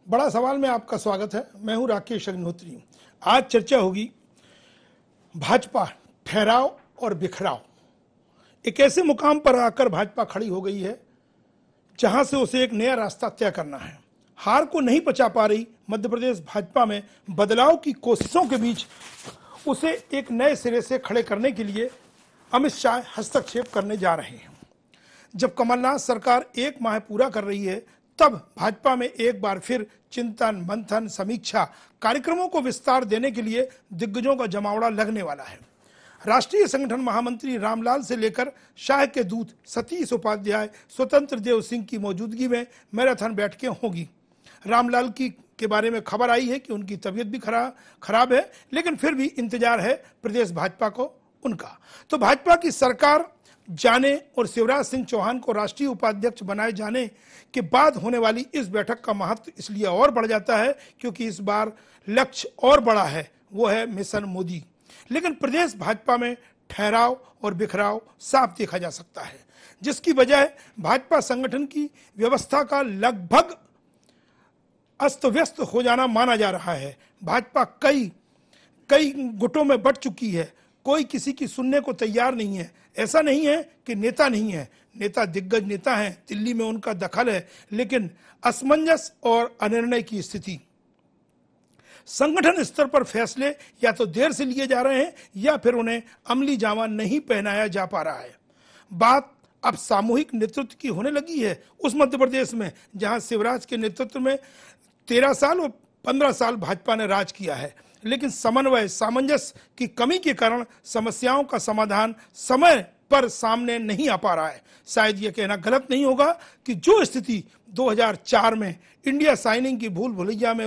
बड़ा सवाल में आपका स्वागत है। मैं हूं राकेश अग्निहोत्री। आज चर्चा होगी भाजपा ठहराव और बिखराव। एक ऐसे मुकाम पर आकर भाजपा खड़ी हो गई है जहां से उसे एक नया रास्ता तय करना है। हार को नहीं पचा पा रही मध्य प्रदेश भाजपा में बदलाव की कोशिशों के बीच उसे एक नए सिरे से खड़े करने के लिए अमित शाह हस्तक्षेप करने जा रहे हैं। जब कमलनाथ सरकार एक माह पूरा कर रही है, तब भाजपा में एक बार फिर चिंतन, मंथन, समीक्षा कार्यक्रमों को विस्तार देने के लिए दिग्गजों का जमावड़ा लगने वाला है। राष्ट्रीय संगठन महामंत्री रामलाल से लेकर शाह के दूत सतीश उपाध्याय, स्वतंत्र देव सिंह की मौजूदगी में मैराथन बैठकें होंगी। रामलाल के बारे में खबर आई है कि उनकी तबीयत भी खराब है, लेकिन फिर भी इंतजार है प्रदेश भाजपा को उनका। तो भाजपा की सरकार जाने और शिवराज सिंह चौहान को राष्ट्रीय उपाध्यक्ष बनाए जाने के बाद होने वाली इस बैठक का महत्व इसलिए और बढ़ जाता है क्योंकि इस बार लक्ष्य और बड़ा है, वो है मिशन मोदी। लेकिन प्रदेश भाजपा में ठहराव और बिखराव साफ देखा जा सकता है, जिसकी वजह भाजपा संगठन की व्यवस्था का लगभग अस्त व्यस्त हो जाना माना जा रहा है। भाजपा कई गुटों में बंट चुकी है, कोई किसी की सुनने को तैयार नहीं है। ऐसा नहीं है कि नेता नहीं है, नेता दिग्गज नेता हैं, दिल्ली में उनका दखल है, लेकिन असमंजस और अनिर्णय की स्थिति। संगठन स्तर पर फैसले या तो देर से लिए जा रहे हैं या फिर उन्हें अमली जामा नहीं पहनाया जा पा रहा है। बात अब सामूहिक नेतृत्व की होने लगी है उस मध्य प्रदेश में जहां शिवराज के नेतृत्व में 13 साल और 15 साल भाजपा ने राज किया है, लेकिन समन्वय, सामंजस्य की कमी के कारण समस्याओं का समाधान समय पर सामने नहीं आ पा रहा है। शायद यह कहना गलत नहीं होगा कि जो स्थिति 2004 में इंडिया साइनिंग की भूल भुलैया में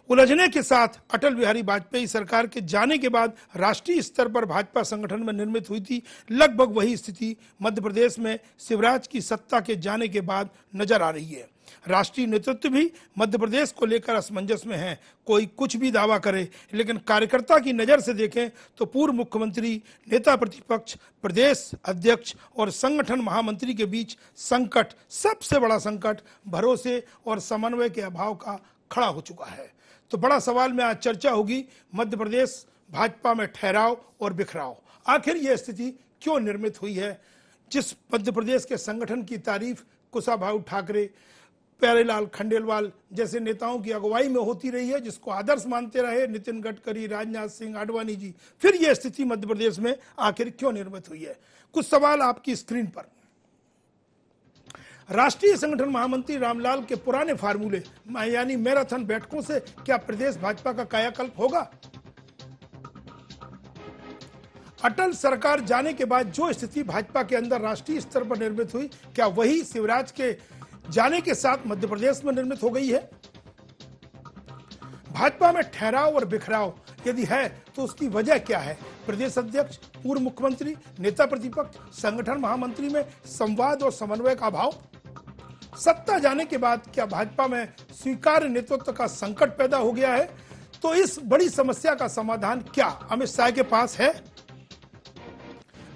उलझने के साथ अटल बिहारी वाजपेयी सरकार के जाने के बाद राष्ट्रीय स्तर पर भाजपा संगठन में निर्मित हुई थी, लगभग वही स्थिति मध्य प्रदेश में शिवराज की सत्ता के जाने के बाद नजर आ रही है। राष्ट्रीय नेतृत्व भी मध्य प्रदेश को लेकर असमंजस में है। कोई कुछ भी दावा करे, लेकिन कार्यकर्ता की नजर से देखें तो पूर्व मुख्यमंत्री, नेता प्रतिपक्ष, प्रदेश अध्यक्ष और संगठन महामंत्री के बीच संकट, सबसे बड़ा संकट भरोसे और समन्वय के अभाव का खड़ा हो चुका है। तो बड़ा सवाल में आज चर्चा होगी मध्य प्रदेश भाजपा में ठहराव और बिखराव। आखिर यह स्थिति क्यों निर्मित हुई है, जिस मध्य प्रदेश के संगठन की तारीफ कुशाभाऊ ठाकरे, प्यारेलाल खंडेलवाल जैसे नेताओं की अगुवाई में होती रही है, जिसको आदर्श मानते रहे नितिन गडकरी, राजनाथ सिंह, आडवाणी जी, फिर यह स्थिति मध्य प्रदेश में आखिर क्यों निर्मित हुई है। कुछ सवाल आपकी स्क्रीन पर। राष्ट्रीय संगठन महामंत्री रामलाल के पुराने फार्मूले यानी मैराथन बैठकों से क्या प्रदेश भाजपा का कायाकल्प होगा? अटल सरकार जाने के बाद जो स्थिति भाजपा के अंदर राष्ट्रीय स्तर पर निर्मित हुई, क्या वही शिवराज के जाने के साथ मध्य प्रदेश में निर्मित हो गई है? भाजपा में ठहराव और बिखराव यदि है तो उसकी वजह क्या है? प्रदेश अध्यक्ष, पूर्व मुख्यमंत्री, नेता प्रतिपक्ष, संगठन महामंत्री में संवाद और समन्वय का अभाव? सत्ता जाने के बाद क्या भाजपा में स्वीकार्य नेतृत्व का संकट पैदा हो गया है? तो इस बड़ी समस्या का समाधान क्या अमित शाह के पास है?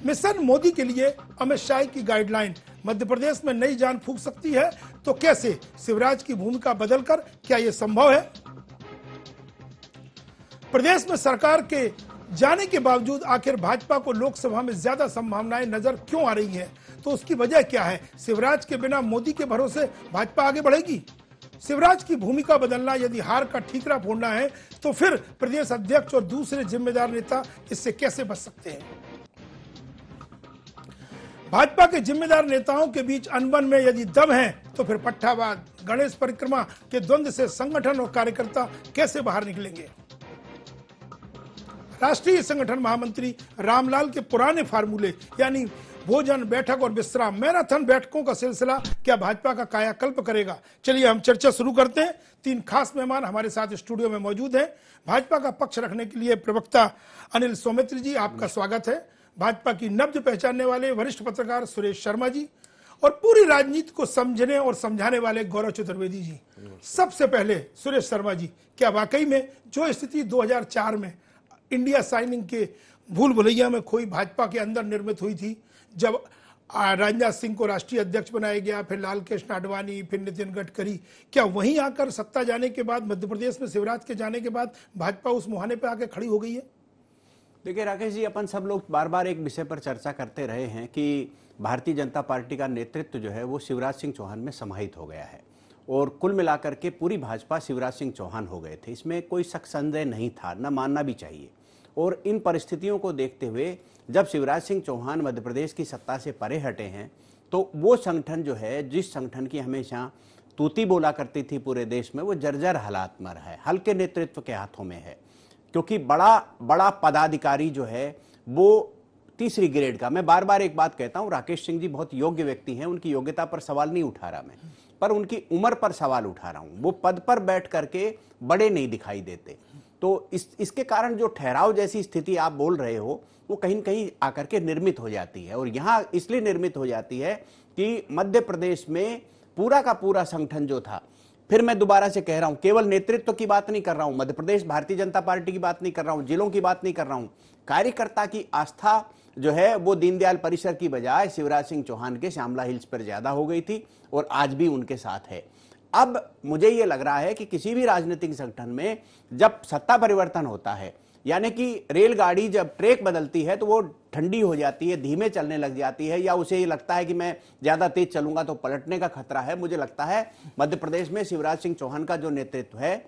मिशन मोदी के लिए अमित शाह की गाइडलाइन मध्य प्रदेश में नई जान फूंक सकती है, तो कैसे? शिवराज की भूमिका बदलकर क्या यह संभव है? प्रदेश में सरकार के जाने के बावजूद आखिर भाजपा को लोकसभा में ज्यादा संभावनाएं नजर क्यों आ रही हैं? तो उसकी वजह क्या है? शिवराज के बिना मोदी के भरोसे भाजपा आगे बढ़ेगी? शिवराज की भूमिका बदलना, यदि हार का ठीकरा फोड़ना है, तो फिर प्रदेश अध्यक्ष और दूसरे जिम्मेदार नेता इससे कैसे बच सकते हैं? भाजपा के जिम्मेदार नेताओं के बीच अनबन में यदि दम है, तो फिर पट्टावाद, गणेश परिक्रमा के द्वंद्व से संगठन और कार्यकर्ता कैसे बाहर निकलेंगे? राष्ट्रीय संगठन महामंत्री रामलाल के पुराने फार्मूले यानी भोजन, बैठक और विश्राम, मैराथन बैठकों का सिलसिला क्या भाजपा का कायाकल्प करेगा? चलिए हम चर्चा शुरू करते हैं। 3 खास मेहमान हमारे साथ स्टूडियो में मौजूद हैं। भाजपा का पक्ष रखने के लिए प्रवक्ता अनिल सौमित्र जी, आपका स्वागत है। भाजपा की नब्ज पहचानने वाले वरिष्ठ पत्रकार सुरेश शर्मा जी, और पूरी राजनीति को समझने और समझाने वाले गौरव चतुर्वेदी जी। सबसे पहले सुरेश शर्मा जी, क्या वाकई में जो स्थिति 2004 में इंडिया साइनिंग के भूल भुलैया में खोई भाजपा के अंदर निर्मित हुई थी, जब राजनाथ सिंह को राष्ट्रीय अध्यक्ष बनाया गया, फिर लाल कृष्ण आडवाणी, फिर नितिन गडकरी। क्या वहीं आकर सत्ता जाने के बाद, मध्य प्रदेश में शिवराज के जाने के बाद भाजपा उस मुहाने पर आके खड़ी हो गई है? देखिए राकेश जी, अपन सब लोग बार बार एक विषय पर चर्चा करते रहे हैं कि भारतीय जनता पार्टी का नेतृत्व जो है वो शिवराज सिंह चौहान में समाहित हो गया है और कुल मिलाकर के पूरी भाजपा शिवराज सिंह चौहान हो गए थे। इसमें कोई शक संदेह नहीं था, न मानना भी चाहिए। और इन परिस्थितियों को देखते हुए जब शिवराज सिंह चौहान मध्य प्रदेश की सत्ता से परे हटे हैं तो वो संगठन जो है, जिस संगठन की हमेशा तूती बोला करती थी पूरे देश में, वो जर्जर हालात में है, हल्के नेतृत्व के हाथों में है। क्योंकि बड़ा पदाधिकारी जो है वो तीसरी ग्रेड का, मैं बार बार एक बात कहता हूं, राकेश सिंह जी बहुत योग्य व्यक्ति हैं, उनकी योग्यता पर सवाल नहीं उठा रहा मैं, पर उनकी उम्र पर सवाल उठा रहा हूं। वो पद पर बैठ करके बड़े नहीं दिखाई देते। तो इसके कारण जो ठहराव जैसी स्थिति आप बोल रहे हो वो कहीं न कहीं आकर के निर्मित हो जाती है। और यहां इसलिए निर्मित हो जाती है कि मध्य प्रदेश में पूरा का पूरा संगठन जो था, फिर मैं दोबारा से कह रहा हूं, केवल नेतृत्व की बात नहीं कर रहा हूं, मध्य प्रदेश भारतीय जनता पार्टी की बात नहीं कर रहा हूं, जिलों की बात नहीं कर रहा हूं, कार्यकर्ता की आस्था जो है वो दीनदयाल परिसर की बजाय शिवराज सिंह चौहान के श्यामला हिल्स पर ज्यादा हो गई थी और आज भी उनके साथ है। अब मुझे ये लग रहा है कि किसी भी राजनीतिक संगठन में जब सत्ता परिवर्तन होता है, यानी कि रेलगाड़ी जब ट्रैक बदलती है तो वो ठंडी हो जाती है, धीमे चलने लग जाती है, या उसे ये लगता है कि मैं ज्यादा तेज चलूंगा तो पलटने का खतरा है। मुझे लगता है मध्य प्रदेश में शिवराज सिंह चौहान का जो नेतृत्व है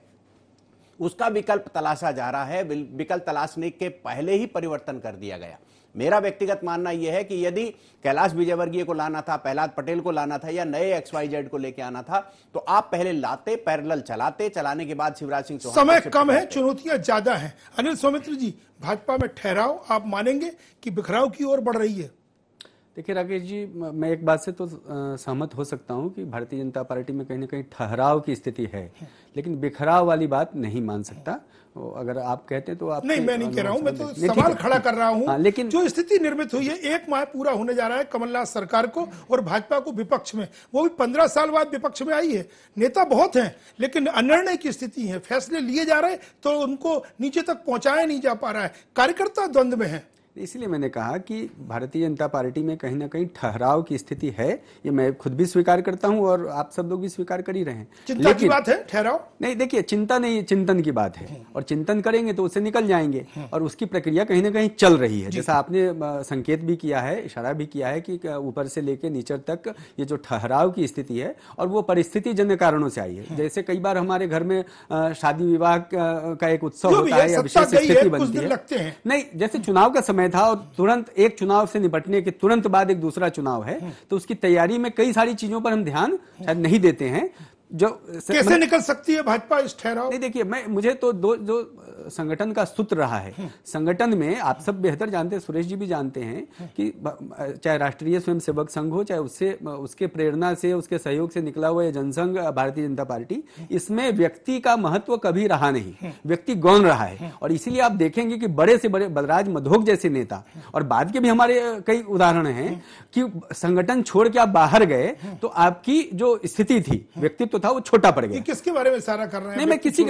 उसका विकल्प तलाशा जा रहा है। विकल्प तलाशने के पहले ही परिवर्तन कर दिया गया। मेरा व्यक्तिगत मानना यह है कि यदि कैलाश विजयवर्गीय को लाना था, प्रहलाद पटेल को लाना था, या नए XYZ को लेके आना था, तो आप पहले लाते, पैरेलल चलाते, चलाने के बाद शिवराज सिंह चौहान। समय कम है, चुनौतियां ज्यादा हैं। अनिल सौमित्र जी, भाजपा में ठहराव आप मानेंगे कि बिखराव की ओर बढ़ रही है? देखिए राकेश जी, मैं एक बात से तो सहमत हो सकता हूं कि भारतीय जनता पार्टी में कहीं ना कहीं ठहराव की स्थिति है, लेकिन बिखराव वाली बात नहीं मान सकता। अगर आप कहते हैं तो आप नहीं, मैं नहीं कह रहा हूं, मैं तो सवाल खड़ा कर रहा हूं। लेकिन जो स्थिति निर्मित हुई है, 1 माह पूरा होने जा रहा है कमलनाथ सरकार को और भाजपा को विपक्ष में, वो भी 15 साल बाद विपक्ष में आई है। नेता बहुत हैं लेकिन अनिर्णय की स्थिति है, फैसले लिए जा रहे तो उनको नीचे तक पहुंचाया नहीं जा पा रहा है, कार्यकर्ता द्वंद्व में है। इसलिए मैंने कहा कि भारतीय जनता पार्टी में कहीं ना कहीं ठहराव की स्थिति है, ये मैं खुद भी स्वीकार करता हूं और आप सब लोग भी स्वीकार कर ही रहे हैं। चिंता की बात है, ठहराव नहीं। देखिए, चिंता नहीं, चिंतन की बात है, और चिंतन करेंगे तो उससे निकल जाएंगे, और उसकी प्रक्रिया कहीं ना कहीं चल रही है। जैसा आपने संकेत भी किया है, इशारा भी किया है कि ऊपर से लेकर नीचे तक ये जो ठहराव की स्थिति है और वो परिस्थिति जन्य कारणों से आई है। जैसे कई बार हमारे घर में शादी विवाह का एक उत्सव होता है या विशेष स्थिति बनती है, नहीं, जैसे चुनाव का समय था और तुरंत एक चुनाव से निपटने के तुरंत बाद एक दूसरा चुनाव है, तो उसकी तैयारी में कई सारी चीजों पर हम ध्यान शायद नहीं देते हैं। जो कैसे निकल सकती है भाजपा इस ठहराव? नहीं, देखिए, मुझे तो जो संगठन का सूत्र रहा है, संगठन में आप सब बेहतर जानते हैं, सुरेश जी भी जानते हैं कि चाहे राष्ट्रीय स्वयंसेवक संघ हो, चाहे उसके प्रेरणा से, उसके सहयोग से निकला हुआ जनसंघ भारतीय जनता पार्टी, इसमें व्यक्ति का महत्व कभी रहा नहीं, व्यक्ति गौण रहा है। और इसीलिए आप देखेंगे कि बड़े से बड़े बलराज मधोक जैसे नेता, और बाद के भी हमारे कई उदाहरण हैं कि संगठन छोड़ के आप बाहर गए तो आपकी जो स्थिति थी, व्यक्तित्व था, वो छोटा पड़ गया। किसके बारे में इशारा कर रहे हैं? नहीं, मैं किसी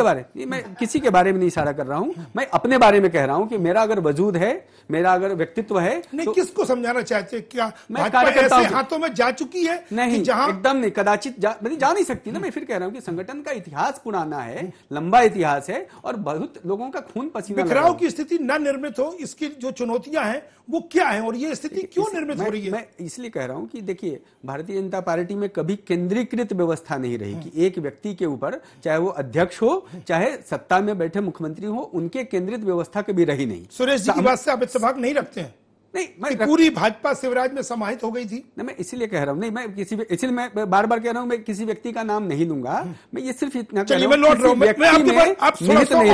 के बारे में नहीं इशारा कर रहा हूं, मैं अपने बारे में कह रहा हूं कि मेरा अगर वजूद है, मेरा अगर व्यक्तित्व है, नहीं तो किसको समझाना चाहते हैं? क्या मैं कार्यकर्ता ऐसे हाथों में जा चुकी है? नहीं, एकदम नहीं, कदाचित जा नहीं सकती ना। मैं फिर कह रहा हूं कि संगठन का इतिहास पुराना है, लंबा इतिहास है, और बहुत लोगों का खून पसीना। बिखराव की स्थिति न निर्मित हो, इसकी जो चुनौतियां हैं वो क्या है, और ये स्थिति क्यों निर्मित हो रही है? मैं इसलिए कह रहा हूं कि देखिए, भारतीय जनता पार्टी में कभी केंद्रीकृत व्यवस्था नहीं रही कि एक व्यक्ति के ऊपर, चाहे वो अध्यक्ष हो, चाहे सत्ता में बैठे मुख्यमंत्री हो, उनके केंद्रित व्यवस्था कभी रही नहीं। सुरेश जी की बात से आप इत्तेफाक नहीं रखते हैं? नहीं, मैं पूरी भाजपा शिवराज में समाहित हो गई थी। नहीं, मैं इसीलिए कह रहा हूं, नहीं, मैं इसलिए मैं बार बार कह रहा हूं, मैं किसी व्यक्ति का नाम नहीं लूंगा, मैं ये सिर्फ इतना कह रहा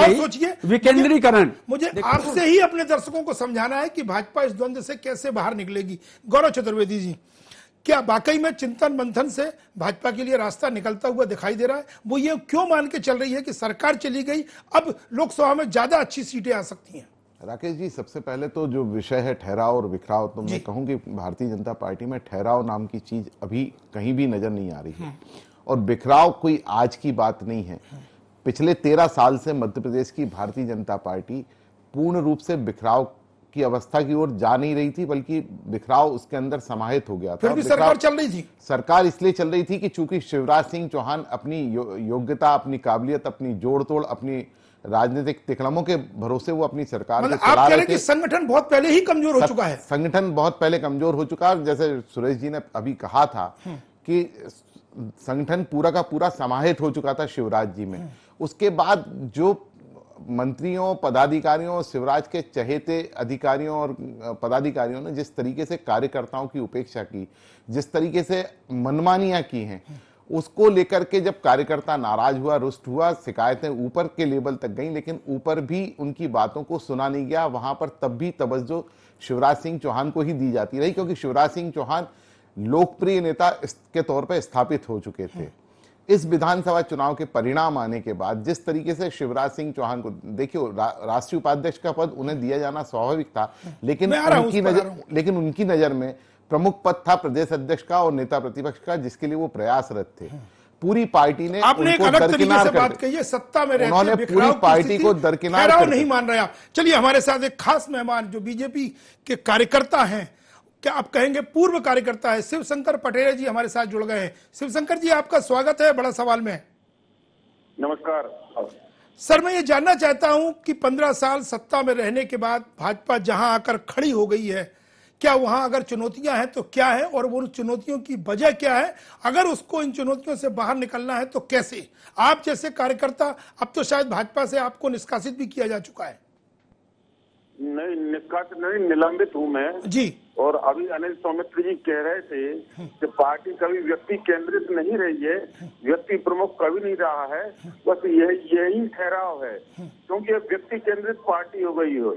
हूं, विकेंद्रीकरण। मुझे आपसे ही अपने दर्शकों को समझाना है कि भाजपा इस द्वंद्व से कैसे बाहर निकलेगी। गौरव चतुर्वेदी जी, क्या वाकई में चिंतन मंथन से भाजपा के लिए रास्ता निकलता हुआ दिखाई दे रहा है? वो ये क्यों मान के चल रही है कि सरकार चली गई, अब लोकसभा में ज्यादा अच्छी सीटें आ सकती हैं? राकेश जी, सबसे पहले तो जो विषय है ठहराव और बिखराव, तो मैं कहूं कि भारतीय जनता पार्टी में ठहराव नाम की चीज अभी कहीं भी नजर नहीं आ रही है, और बिखराव कोई आज की बात नहीं है। पिछले 13 साल से मध्य प्रदेश की भारतीय जनता पार्टी पूर्ण रूप से बिखराव की अवस्था की ओर जा नहीं रही थी, बल्कि बिखराव उसके अंदर समाहित हो गया था। फिर भी सरकार चल रही थी। सरकार इसलिए चल रही थी कि चूंकि शिवराज सिंह चौहान अपनी योग्यता, अपनी काबिलियत, अपनी जोड़ तोड़, अपनी राजनीतिक तिकड़मों के भरोसे वो अपनी सरकार को चला आप कह रहे रहे थे। कि संगठन बहुत पहले ही कमजोर हो चुका है। संगठन बहुत पहले कमजोर हो चुका है। जैसे सुरेश जी ने अभी कहा था कि संगठन पूरा का पूरा समाहित हो चुका था शिवराज जी में। उसके बाद जो मंत्रियों, पदाधिकारियों, शिवराज के चहेते अधिकारियों और पदाधिकारियों ने जिस तरीके से कार्यकर्ताओं की उपेक्षा की, जिस तरीके से मनमानियां की हैं, उसको लेकर के जब कार्यकर्ता नाराज हुआ, रुष्ट हुआ, शिकायतें ऊपर के लेवल तक गई, लेकिन ऊपर भी उनकी बातों को सुना नहीं गया। वहां पर तब भी तवज्जो शिवराज सिंह चौहान को ही दी जाती रही, क्योंकि शिवराज सिंह चौहान लोकप्रिय नेता के तौर पर स्थापित हो चुके थे। इस विधानसभा चुनाव के परिणाम आने के बाद जिस तरीके से शिवराज सिंह चौहान को, देखिए राष्ट्रीय उपाध्यक्ष का पद उन्हें दिया जाना स्वाभाविक था, लेकिन उनकी नजर में प्रमुख पद था प्रदेश अध्यक्ष का और नेता प्रतिपक्ष का, जिसके लिए वो प्रयासरत थे। पूरी पार्टी ने आपने एक अलग तरीके से बात कही है, सत्ता में रहते उन्होंने पूरी पार्टी को दरकिनार नहीं मान रहे। चलिए, हमारे साथ एक खास मेहमान जो बीजेपी के कार्यकर्ता हैं, क्या आप कहेंगे पूर्व कार्यकर्ता है, शिवशंकर पटेरिया जी हमारे साथ जुड़ गए हैं। शिवशंकर जी, आपका स्वागत है बड़ा सवाल में। नमस्कार सर, मैं ये जानना चाहता हूं कि 15 साल सत्ता में रहने के बाद भाजपा जहां आकर खड़ी हो गई है, क्या वहां अगर चुनौतियां हैं तो क्या है, और वो चुनौतियों की वजह क्या है? अगर उसको इन चुनौतियों से बाहर निकलना है तो कैसे? आप जैसे कार्यकर्ता, अब तो शायद भाजपा से आपको निष्कासित भी किया जा चुका है। नहीं, निष्कासित नहीं, निलंबित हूँ मैं जी। और अभी अनिल सौमित्र जी कह रहे थे कि पार्टी कभी व्यक्ति केंद्रित नहीं रही है, व्यक्ति प्रमुख कभी नहीं रहा है, बस यही ठहराव है, क्योंकि अब व्यक्ति केंद्रित पार्टी हो गई हो।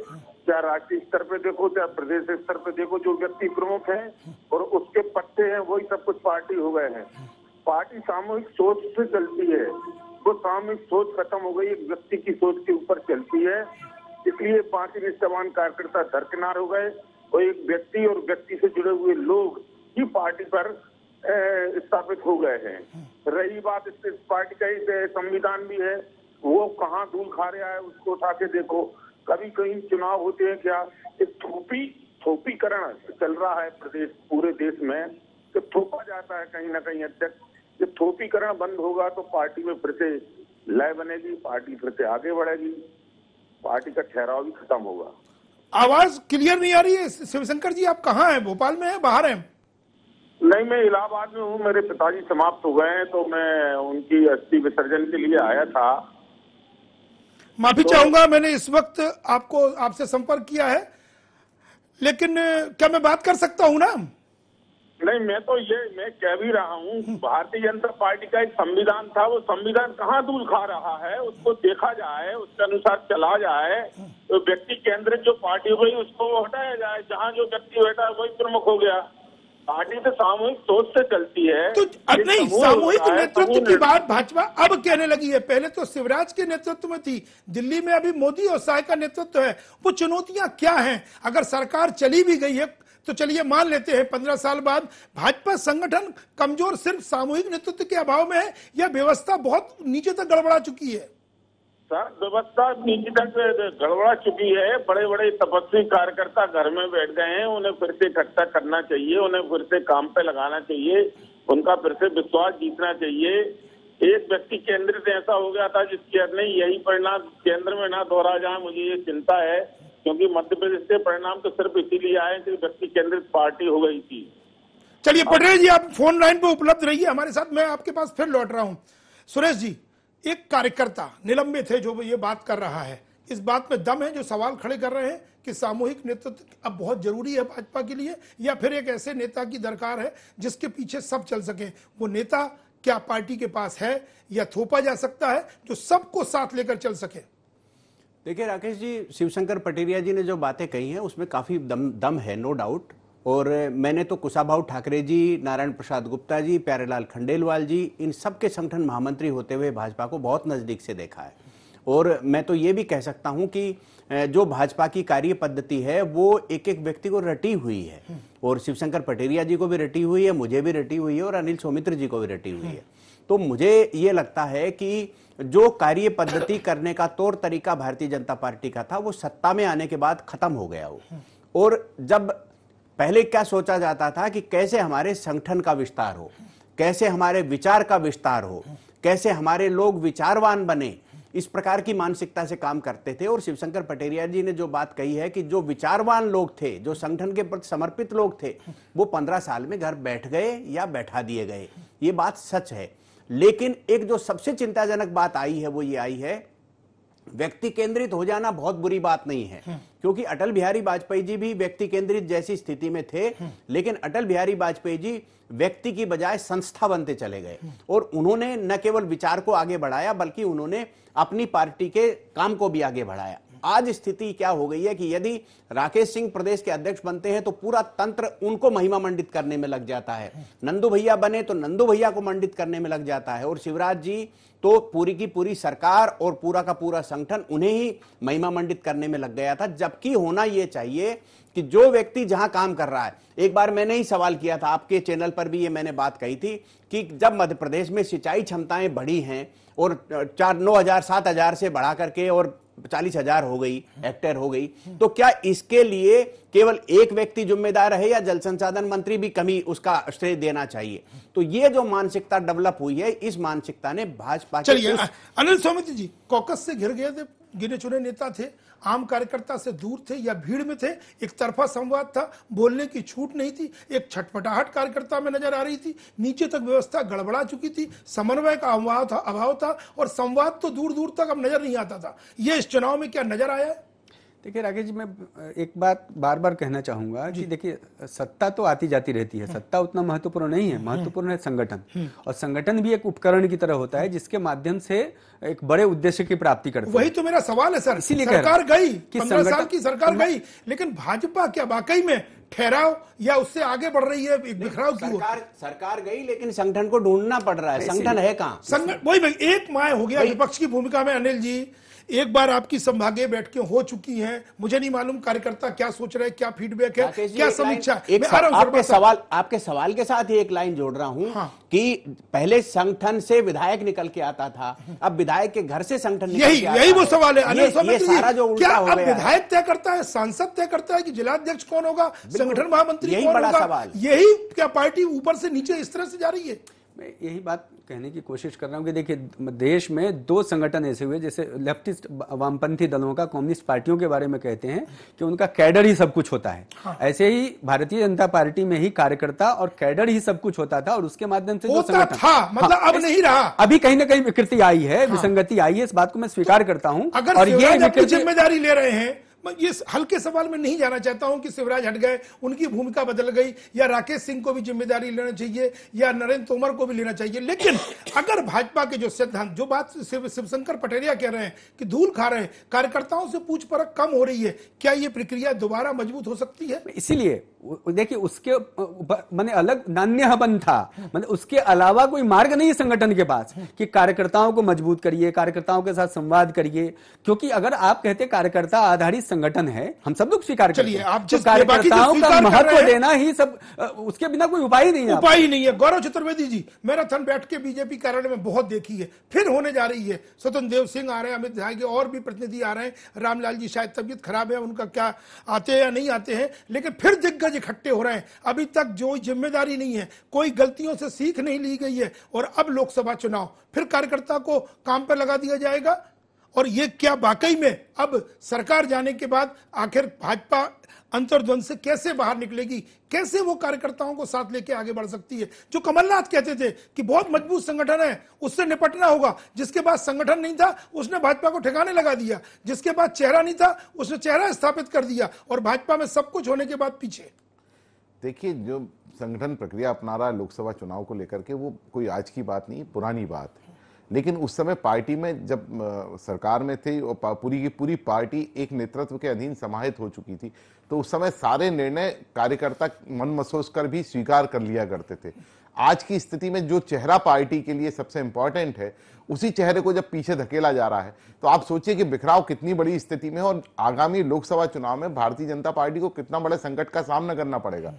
चाहे राष्ट्रीय स्तर पे देखो, चाहे प्रदेश स्तर पे देखो, जो व्यक्ति प्रमुख है और उसके पत्ते हैं वही सब कुछ पार्टी हो गए हैं। पार्टी सामूहिक सोच से चलती है, वो सामूहिक सोच खत्म हो गई, एक व्यक्ति की सोच के ऊपर चलती है। इसलिए पार्टी निष्ठावान कार्यकर्ता दरकिनार हो गए और एक व्यक्ति और व्यक्ति से जुड़े हुए लोग ही पार्टी पर स्थापित हो गए हैं। रही बात इस पार्टी का संविधान भी है, वो कहाँ धूल खा रहा है उसको उठा के देखो। कभी कहीं चुनाव होते हैं क्या, एक थोपीकरण चल रहा है प्रदेश, पूरे देश में, तो थोपा जाता है कहीं ना कहीं अध्यक्ष। जब थोपीकरण बंद होगा तो पार्टी में फिर से लय बनेगी, पार्टी फिर से आगे बढ़ेगी, पार्टी का ठहराव भी खत्म होगा। आवाज क्लियर नहीं आ रही है शिवशंकर जी, आप कहाँ हैं? भोपाल में हैं, बाहर हैं? नहीं, मैं इलाहाबाद में हूँ। मेरे पिताजी समाप्त हो गए हैं तो मैं उनकी अस्थि विसर्जन के लिए आया था। माफी चाहूंगा, मैंने इस वक्त आपसे संपर्क किया है, लेकिन क्या मैं बात कर सकता हूँ ना? नहीं, मैं कह भी रहा हूँ, भारतीय जनता पार्टी का एक संविधान था, वो संविधान कहाँ धूल खा रहा है, उसको देखा जाए, उसके अनुसार चला जाए। तो व्यक्ति केंद्रित जो पार्टी हुई उसको हटाया जाए, जहाँ जो व्यक्ति बैठा है वही प्रमुख हो गया। पार्टी तो सामूहिक सोच से चलती है। तो नहीं, सामूहिक नेतृत्व की बात भाजपा अब कहने लगी है, पहले तो शिवराज के नेतृत्व में थी, दिल्ली में अभी मोदी और शाह का नेतृत्व है। वो चुनौतियां क्या हैं? अगर सरकार चली भी गई है तो चलिए मान लेते हैं 15 साल बाद भाजपा संगठन कमजोर सिर्फ सामूहिक नेतृत्व के अभाव में है या व्यवस्था बहुत नीचे तक गड़बड़ा चुकी है? सर, व्यवस्था नीचे तक गड़बड़ा चुकी है। बड़े बड़े तपस्वी कार्यकर्ता घर में बैठ गए हैं, उन्हें फिर से इकट्ठा करना चाहिए, उन्हें फिर से काम पे लगाना चाहिए, उनका फिर से विश्वास जीतना चाहिए। एक व्यक्ति केंद्रित ऐसा हो गया था जिसके नहीं यही परिणाम केंद्र में ना दोहरा जाए, मुझे ये चिंता है, क्योंकि मध्य प्रदेश के परिणाम तो सिर्फ इसीलिए आए कि व्यक्ति केंद्रित पार्टी हो गई थी। चलिए पटेल जी, आप फोन लाइन पे उपलब्ध रहिए हमारे साथ, मैं आपके पास फिर लौट रहा हूं। सुरेश जी, एक कार्यकर्ता निलंबित है जो ये बात कर रहा है, इस बात में दम है जो सवाल खड़े कर रहे हैं कि सामूहिक नेतृत्व अब बहुत जरूरी है भाजपा के लिए, या फिर एक ऐसे नेता की दरकार है जिसके पीछे सब चल सके? वो नेता क्या पार्टी के पास है या थोपा जा सकता है जो सबको साथ लेकर चल सके? देखिए राकेश जी, शिवशंकर पटेरिया जी ने जो बातें कही हैं उसमें काफी दम है, नो डाउट। और मैंने तो कुशाभाऊ ठाकरे जी, नारायण प्रसाद गुप्ता जी, प्यारेलाल खंडेलवाल जी, इन सब के संगठन महामंत्री होते हुए भाजपा को बहुत नजदीक से देखा है। और मैं तो ये भी कह सकता हूं कि जो भाजपा की कार्य पद्धति है वो एक एक व्यक्ति को रटी हुई है, और शिवशंकर पटेरिया जी को भी रटी हुई है, मुझे भी रटी हुई है, और अनिल सौमित्र जी को भी रटी हुई है। तो मुझे ये लगता है कि जो कार्य पद्धति करने का तौर तरीका भारतीय जनता पार्टी का था वो सत्ता में आने के बाद खत्म हो गया वो। और जब पहले क्या सोचा जाता था कि कैसे हमारे संगठन का विस्तार हो, कैसे हमारे विचार का विस्तार हो, कैसे हमारे लोग विचारवान बने, इस प्रकार की मानसिकता से काम करते थे। और शिवशंकर पटेरिया जी ने जो बात कही है कि जो विचारवान लोग थे, जो संगठन के प्रति समर्पित लोग थे, वो 15 साल में घर बैठ गए या बैठा दिए गए, ये बात सच है। लेकिन एक जो सबसे चिंताजनक बात आई है वो ये आई है, व्यक्ति केंद्रित हो जाना बहुत बुरी बात नहीं है, क्योंकि अटल बिहारी वाजपेयी जी भी व्यक्ति केंद्रित जैसी स्थिति में थे, लेकिन अटल बिहारी वाजपेयी जी व्यक्ति की बजाय संस्था बनते चले गए और उन्होंने न केवल विचार को आगे बढ़ाया बल्कि उन्होंने अपनी पार्टी के काम को भी आगे बढ़ाया। आज स्थिति क्या हो गई है कि यदि राकेश सिंह प्रदेश के अध्यक्ष बनते हैं तो पूरा तंत्र उनको महिमा मंडित करने में लग जाता है, नंदू भैया बने तो नंदू भैया को मंडित करने में लग जाता है, और शिवराज जी तो पूरी की पूरी सरकार और पूरा का पूरा संगठन उन्हें ही महिमा मंडित करने में लग गया था। जबकि होना यह चाहिए कि जो व्यक्ति जहां काम कर रहा है, एक बार मैंने ही सवाल किया था आपके चैनल पर भी, ये मैंने बात कही थी कि जब मध्य प्रदेश में सिंचाई क्षमताएं बढ़ी हैं और 9,000 7,000 से बढ़ा करके और 40,000 हो गई, हेक्टेयर हो गई, तो क्या इसके लिए केवल एक व्यक्ति जिम्मेदार है या जल संसाधन मंत्री भी कमी उसका श्रेय देना चाहिए? तो ये जो मानसिकता डेवलप हुई है, इस मानसिकता ने भाजपा चलिए अनिल सौमित्र जी, कॉकस से घिर गए थे, गिने चुने नेता थे, आम कार्यकर्ता से दूर थे या भीड़ में थे, एक तरफा संवाद था, बोलने की छूट नहीं थी, एक छटपटाहट कार्यकर्ता में नजर आ रही थी, नीचे तक व्यवस्था गड़बड़ा चुकी थी, समन्वय का अभाव था और संवाद तो दूर दूर तक अब नजर नहीं आता था। ये इस चुनाव में क्या नजर आया है? देखिए राकेश जी, मैं एक बात बार बार कहना चाहूंगा कि देखिए, सत्ता तो आती जाती रहती है, सत्ता उतना महत्वपूर्ण नहीं है, महत्वपूर्ण है संगठन। और संगठन भी एक उपकरण की तरह होता है जिसके माध्यम से एक बड़े उद्देश्य की प्राप्ति करते हैं। वही तो मेरा सवाल है सर, इसीलिए सरकार गई, कि 15 साल की सरकार गई, लेकिन भाजपा क्या वाकई में ठहराव या उससे आगे बढ़ रही है, एक बिखराव की ओर? सरकार गई लेकिन संगठन को ढूंढना पड़ रहा है, संगठन है कहां? संगठन वही एक माह हो गया विपक्ष की भूमिका में। अनिल जी, एक बार आपकी संभागीय बैठकें हो चुकी हैं, मुझे नहीं मालूम कार्यकर्ता क्या सोच रहे हैं, क्या फीडबैक है, क्या समीक्षा है। आपके सवाल के साथ ही एक लाइन जोड़ रहा हूं कि पहले संगठन से विधायक निकल के आता था, अब विधायक के घर से संगठन निकल के आता है। यही वो सवाल है। ये सारा जो उल्टा हो गया है, विधायक तय करता है, सांसद तय करता है कि जिलाध्यक्ष कौन होगा, संगठन महामंत्री यही कौन बड़ा होगा? सवाल। यही क्या पार्टी ऊपर से नीचे इस तरह से जा रही है? मैं यही बात कहने की कोशिश कर रहा हूं कि देखिए, देश में 2 संगठन ऐसे हुए जैसे लेफ्टिस्ट वामपंथी दलों का, कम्युनिस्ट पार्टियों के बारे में कहते हैं कि उनका कैडर ही सब कुछ होता है। ऐसे ही भारतीय जनता पार्टी में ही कार्यकर्ता और कैडर ही सब कुछ होता था, और उसके माध्यम से जो संगठन था, मतलब अब नहीं रहा। अभी कहीं ना कहीं विकृति आई है, विसंगति आई है, इस बात को मैं स्वीकार करता हूं। और ये जिम्मेदारी ले रहे हैं, मैं ये हल्के सवाल में नहीं जाना चाहता हूं कि शिवराज हट गए, उनकी भूमिका बदल गई, या राकेश सिंह को भी जिम्मेदारी लेना चाहिए, या नरेंद्र तोमर को भी लेना चाहिए। लेकिन अगर भाजपा के जो सिद्धांत, जो बात शिवशंकर पटेरिया कह रहे हैं कि धूल खा रहे हैं, कार्यकर्ताओं से पूछ परख कम हो रही है, क्या ये प्रक्रिया दोबारा मजबूत हो सकती है? इसीलिए देखिए, उसके मैंने अलग नान्य बन था, मतलब उसके अलावा कोई मार्ग नहीं है संगठन के पास कि कार्यकर्ताओं को मजबूत करिए, कार्यकर्ताओं के साथ संवाद करिए। क्योंकि अगर आप कहते कार्यकर्ता आधारित संगठन है, हम सब लोग स्वीकार करते हैं, आप तो कार्यकर्ताओं का महत्व देना ही सब, उसके बिना कोई उपाय नहीं है। उपाय नहीं है। गौरव चतुर्वेदी जी, मैराथन बैठ के बीजेपी कार्यालय में बहुत देखी है, फिर होने जा रही है। स्वतंत्र देव सिंह आ रहे हैं, अमित झाई के और भी प्रतिनिधि आ रहे हैं, रामलाल जी शायद तबीयत खराब है, उनका क्या आते हैं या नहीं आते हैं, लेकिन फिर दिग्गज इकट्ठे हो रहे हैं। अभी तक जो जिम्मेदारी नहीं है, कोई गलतियों से सीख नहीं ली गई है, और अब लोकसभा चुनाव, फिर कार्यकर्ता को काम पर लगा दिया जाएगा। और ये क्या वाकई में अब सरकार जाने के बाद आखिर भाजपा अंतर्द्वंद से कैसे बाहर निकलेगी, कैसे वो कार्यकर्ताओं को साथ लेके आगे बढ़ सकती है? जो कमलनाथ कहते थे कि बहुत मजबूत संगठन है, उससे निपटना होगा, जिसके पास संगठन नहीं था उसने भाजपा को ठिकाने लगा दिया, जिसके पास चेहरा नहीं था उसने चेहरा स्थापित कर दिया, और भाजपा में सब कुछ होने के बाद पीछे। देखिए, जो संगठन प्रक्रिया अपना रहा है लोकसभा चुनाव को लेकर के, वो कोई आज की बात नहीं, पुरानी बात है। लेकिन उस समय पार्टी में जब सरकार में थे और पूरी की पूरी पार्टी एक नेतृत्व के अधीन समाहित हो चुकी थी, तो उस समय सारे निर्णय कार्यकर्ता मन महसूस कर भी स्वीकार कर लिया करते थे। आज की स्थिति में जो चेहरा पार्टी के लिए सबसे इंपॉर्टेंट है, उसी चेहरे को जब पीछे धकेला जा रहा है, तो आप सोचिए कि बिखराव कितनी बड़ी स्थिति में है, और आगामी लोकसभा चुनाव में भारतीय जनता पार्टी को कितना बड़े संकट का सामना करना पड़ेगा।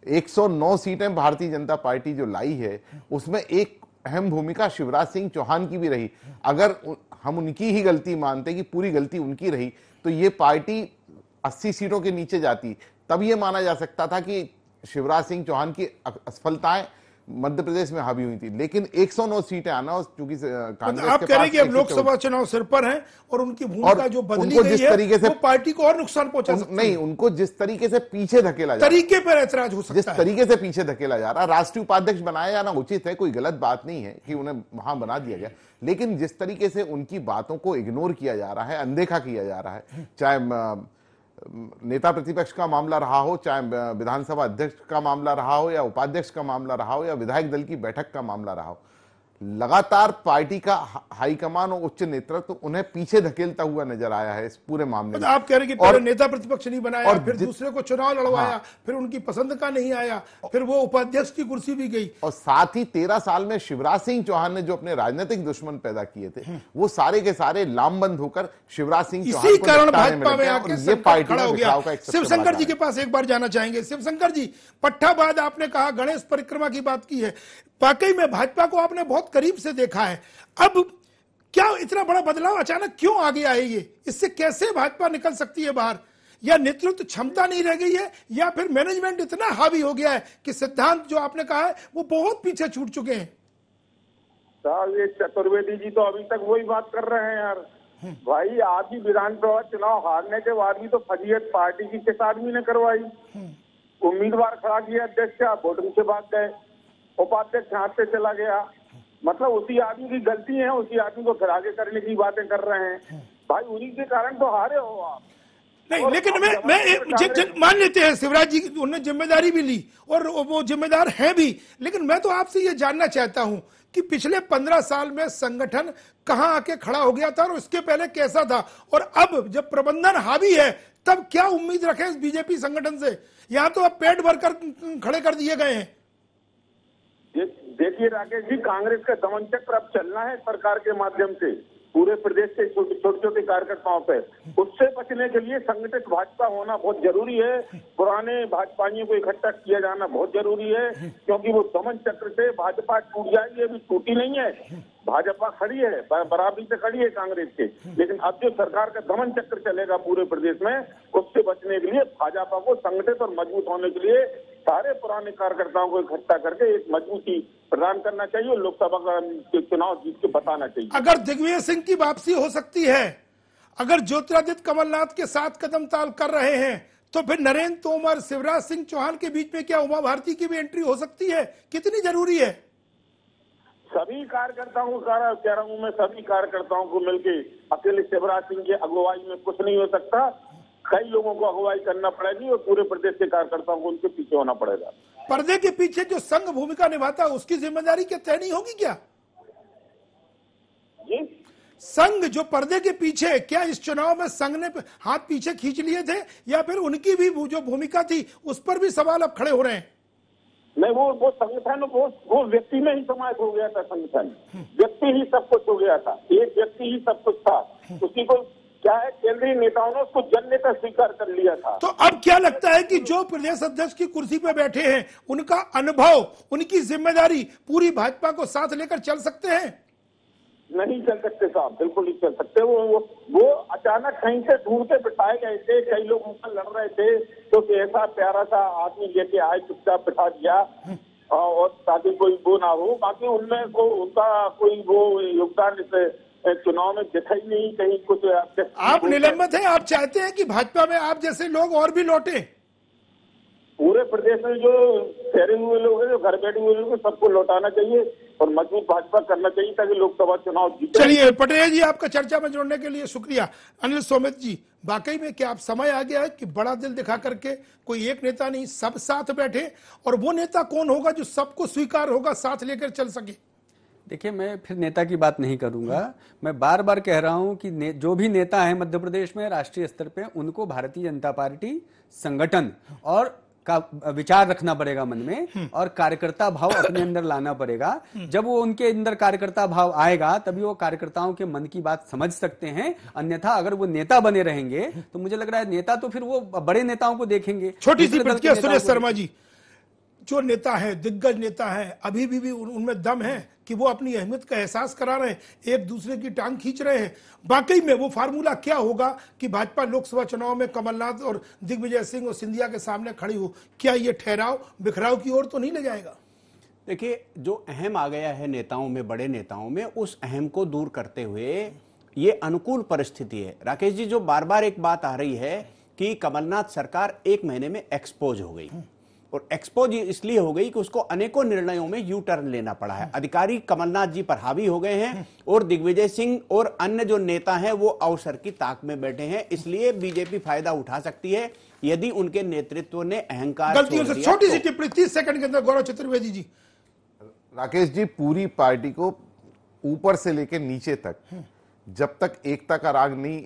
109 सीटें भारतीय जनता पार्टी जो लाई है, उसमें एक अहम भूमिका शिवराज सिंह चौहान की भी रही। अगर हम उनकी ही गलती मानते कि पूरी गलती उनकी रही तो ये पार्टी 80 सीटों के नीचे जाती, तब ये माना जा सकता था कि शिवराज सिंह चौहान की असफलताएं मध्य प्रदेश में हावी हुई थी। लेकिन 109 सीटें आना, और चूंकि कांग्रेस आप के कह रहे पास हैं कि अब लोकसभा चुनाव सिर पर हैं और उनकी भूमिका जो बदली उनको गई जिस है तरीके से वो पार्टी को और नुकसान पहुंचा सकती नहीं, है। उनको जिस तरीके से पीछे धकेला जा तरीके पर ऐतराज हो जिस सकता है। तरीके से पीछे धकेला जा रहा, राष्ट्रीय उपाध्यक्ष बनाया जाना उचित है, कोई गलत बात नहीं है कि उन्हें वहां बना दिया गया, लेकिन जिस तरीके से उनकी बातों को इग्नोर किया जा रहा है, अनदेखा किया जा रहा है, चाहे नेता प्रतिपक्ष का मामला रहा हो, चाहे विधानसभा अध्यक्ष का मामला रहा हो, या उपाध्यक्ष का मामला रहा हो, या विधायक दल की बैठक का मामला रहा हो, लगातार पार्टी का हाईकमान और उच्च नेतृत्व उन्हें पीछे धकेलता हुआ नजर आया है इस पूरे मामले में। आप कह रहे हैं कि पहले नेता प्रतिपक्ष नहीं बनाया और फिर दूसरे को चुनाव लड़वाया, फिर उनकी पसंद का नहीं आया, फिर वो उपाध्यक्ष की कुर्सी भी गई। और साथ ही 13 साल में शिवराज सिंह चौहान ने जो अपने राजनीतिक दुश्मन पैदा किए थे वो सारे के सारे लामबंद होकर शिवराज सिंह चौहान इसी को कारण निपटाने भाजपा में लगे आके और ये संकट पार्टी खड़ा में हो गया। बिखराव का एक सबसे बड़ा शिवशंकर जी कारण के पास एक बार जाना चाहेंगे। शिवशंकर जी, पट्टाबाद आपने कहा, गणेश परिक्रमा की बात की है, वाकई में भाजपा को आपने बहुत करीब से देखा है। अब क्या इतना बड़ा बदलाव अचानक क्यों आ गया है? ये इससे कैसे भाजपा निकल सकती है बाहर? या नेतृत्व क्षमता नहीं रह गई है, या फिर मैनेजमेंट इतना हावी हो गया है कि सिद्धांत जो आपने कहा है वो बहुत पीछे छूट चुके हैं? साहब ये चतुर्वेदी जी तो अभी तक वही बात कर रहे हैं यार। भाई आधी विधानसभा चुनाव हारने के बाद भी तो फजीयत पार्टी की किस आदमी ने करवाई? उम्मीदवार खड़ा किया अध्यक्ष का, वोटिंग से भाग गए, उपाध्यक्ष हाथ से चला गया। मतलब उसी आदमी की गलती है, उसी आदमी को फिर आगे करने की बातें कर रहे हैं। भाई उन्हीं के कारण तो हारे हो आप। नहीं, लेकिन मैं मान लेते हैं शिवराज जी उन्होंने जिम्मेदारी भी ली और वो जिम्मेदार हैं भी, लेकिन मैं तो आपसे ये जानना चाहता हूं कि पिछले 15 साल में संगठन कहां आके खड़ा हो गया था और उसके पहले कैसा था, और अब जब प्रबंधन हावी है तब क्या उम्मीद रखें इस बीजेपी संगठन से? यहां तो अब पेट भरकर खड़े कर दिए गए हैं। देखिए राकेश जी, कांग्रेस का दमन चक्र अब चलना है सरकार के माध्यम से पूरे प्रदेश के छोटे छोटे कार्यकर्ताओं पे। उससे बचने के लिए संगठित भाजपा होना बहुत जरूरी है। पुराने भाजपाइयों को इकट्ठा किया जाना बहुत जरूरी है, क्योंकि वो दमन चक्र से भाजपा टूट जाएगी। अभी टूटी नहीं है, भाजपा खड़ी है, बराबरी से खड़ी है कांग्रेस के, लेकिन अब जो सरकार का दमन चक्र चलेगा पूरे प्रदेश में, उससे बचने के लिए भाजपा को संगठित और मजबूत होने के लिए सारे पुराने कार्यकर्ताओं को इकट्ठा करके एक मजबूती प्रदान करना चाहिए, लोकसभा का चुनाव जीत के बताना चाहिए। अगर दिग्विजय सिंह की वापसी हो सकती है, अगर ज्योतिरादित्य कमलनाथ के साथ कदम ताल कर रहे हैं, तो फिर नरेंद्र तोमर, शिवराज सिंह चौहान के बीच में क्या उमा भारती की भी एंट्री हो सकती है? कितनी जरूरी है? सभी कार्यकर्ताओं को कह रहा हूं मैं, सभी कार्यकर्ताओं को मिलके, अकेले शिवराज सिंह की अगुवाई में कुछ नहीं हो सकता। कई लोगों को अगुवाई करना पड़ेगी और पूरे प्रदेश के कार्यकर्ताओं को उनके पीछे होना पड़ेगा। पर्दे के पीछे जो संघ भूमिका निभाता है उसकी जिम्मेदारी क्या तय नहीं होगी क्या? जी, संघ जो पर्दे के पीछे, क्या इस चुनाव में संघ ने हाथ पीछे खींच लिए थे, या फिर उनकी भी जो भूमिका थी उस पर भी सवाल अब खड़े हो रहे हैं? नहीं, वो संगठन वो व्यक्ति में ही समाज हो गया था। संगठन व्यक्ति ही सब कुछ हो गया था, एक व्यक्ति ही सब कुछ था। उसी को क्या है, केंद्रीय नेताओं ने उसको जन नेता स्वीकार कर लिया था। तो अब क्या लगता है कि जो प्रदेश अध्यक्ष की कुर्सी पर बैठे हैं उनका अनुभव, उनकी जिम्मेदारी पूरी भाजपा को साथ लेकर चल सकते हैं? नहीं चल सकते साहब, बिल्कुल नहीं चल सकते। वो अचानक कहीं से ढूंढ के बिठाए गए थे। कई लोग उनसे लड़ रहे थे तो ऐसा प्यारा सा आदमी लेके आए, चुपचाप बिठा दिया और ताकि कोई वो ना हो। बाकी उनमें को उनका कोई वो योगदान इस चुनाव में दिखा ही नहीं कहीं कुछ। आप निलंबित हैं, आप चाहते हैं कि भाजपा में आप जैसे लोग और भी लौटे? पूरे प्रदेश में जो ठहरे हुए लोग हैं, जो घर बैठे हुए लोग हैं, सबको लौटाना चाहिए और मजबूत भाजपा करना चाहिए ताकि लोकसभा चुनाव जीते। चलिए पटेल जी, आपका चर्चा में जोड़ने के लिए शुक्रिया। अनिल सोमित जी, वाकई में क्या अब समय आ गया है कि बड़ा दिल दिखा करके कोई एक नेता नहीं, सब साथ बैठे, और वो नेता कौन होगा जो सबको स्वीकार होगा, साथ लेकर चल सके? देखिए, मैं फिर नेता की बात नहीं करूंगा। मैं बार बार कह रहा हूं कि जो भी नेता है मध्य प्रदेश में राष्ट्रीय स्तर पे, उनको भारतीय जनता पार्टी संगठन और का विचार रखना पड़ेगा मन में, और कार्यकर्ता भाव अपने अंदर लाना पड़ेगा। जब वो उनके अंदर कार्यकर्ता भाव आएगा तभी वो कार्यकर्ताओं के मन की बात समझ सकते हैं। अन्यथा अगर वो नेता बने रहेंगे तो मुझे लग रहा है नेता तो फिर वो बड़े नेताओं को देखेंगे। छोटी सी प्रतिक्रिया सुरेश शर्मा जी, जो नेता है, दिग्गज नेता है, अभी भी उनमें दम है कि वो अपनी अहमियत का एहसास करा रहे हैं, एक दूसरे की टांग खींच रहे हैं। वाकई में वो फार्मूला क्या होगा कि भाजपा लोकसभा चुनाव में कमलनाथ और दिग्विजय सिंह और सिंधिया के सामने खड़ी हो, क्या ये ठहराव बिखराव की ओर तो नहीं ले जाएगा? देखिए, जो अहम आ गया है नेताओं में, बड़े नेताओं में, उस अहम को दूर करते हुए ये अनुकूल परिस्थिति है। राकेश जी, जो बार बार एक बात आ रही है कि कमलनाथ सरकार 1 महीने में एक्सपोज हो गई, और एक्सपोज इसलिए हो गई कि उसको अनेकों निर्णयों में यू टर्न लेना पड़ा है। अधिकारी कमलनाथ जी पर हावी हो गए हैं और दिग्विजय सिंह और अन्य जो नेता हैं वो अवसर की ताक में बैठे हैं। इसलिए बीजेपी फायदा उठा सकती है यदि उनके नेतृत्व ने अहंकार गलतियों से। छोटी सी टिप्पणी 30 सेकंड के अंदर, गौरव चतुर्वेदी जी। राकेश जी, पूरी पार्टी को ऊपर से लेकर नीचे तक जब तक एकता का राग नहीं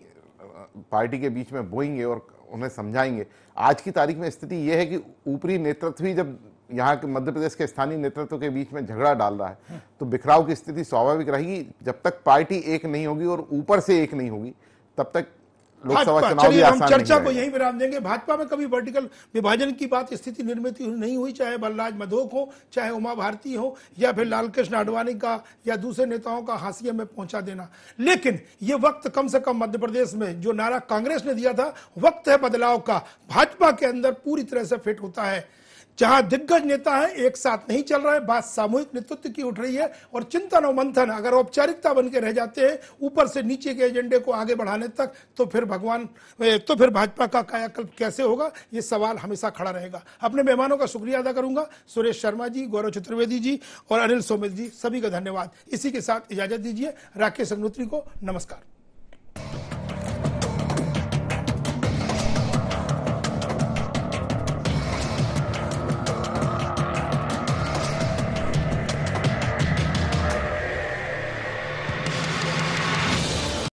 पार्टी के बीच में बोएंगे और उन्हें समझाएंगे। आज की तारीख में स्थिति यह है कि ऊपरी नेतृत्व ही जब यहाँ के मध्य प्रदेश के स्थानीय नेतृत्व के बीच में झगड़ा डाल रहा है तो बिखराव की स्थिति स्वाभाविक रहेगी। जब तक पार्टी एक नहीं होगी और ऊपर से एक नहीं होगी तब तक लोकसभा चुनाव भी आसान नहीं है। चर्चा को यहीं विराम देंगे। भाजपा में कभी वर्टिकल विभाजन की बात, स्थिति निर्मित नहीं हुई, चाहे बलराज मधोक हो, चाहे उमा भारती हो, या फिर लालकृष्ण आडवाणी का या दूसरे नेताओं का हाशिए में पहुंचा देना। लेकिन ये वक्त कम से कम मध्य प्रदेश में जो नारा कांग्रेस ने दिया था, वक्त है बदलाव का, भाजपा के अंदर पूरी तरह से फिट होता है। जहां दिग्गज नेता है, एक साथ नहीं चल रहा है, बात सामूहिक नेतृत्व की उठ रही है, और चिंतन और मंथन अगर औपचारिकता बन के रह जाते हैं ऊपर से नीचे के एजेंडे को आगे बढ़ाने तक, तो फिर भाजपा का कायाकल्प कैसे होगा, ये सवाल हमेशा खड़ा रहेगा। अपने मेहमानों का शुक्रिया अदा करूंगा, सुरेश शर्मा जी, गौरव चतुर्वेदी जी और अनिल सोमिल जी, सभी का धन्यवाद। इसी के साथ इजाजत दीजिए। राकेश अग्निहोत्री को नमस्कार।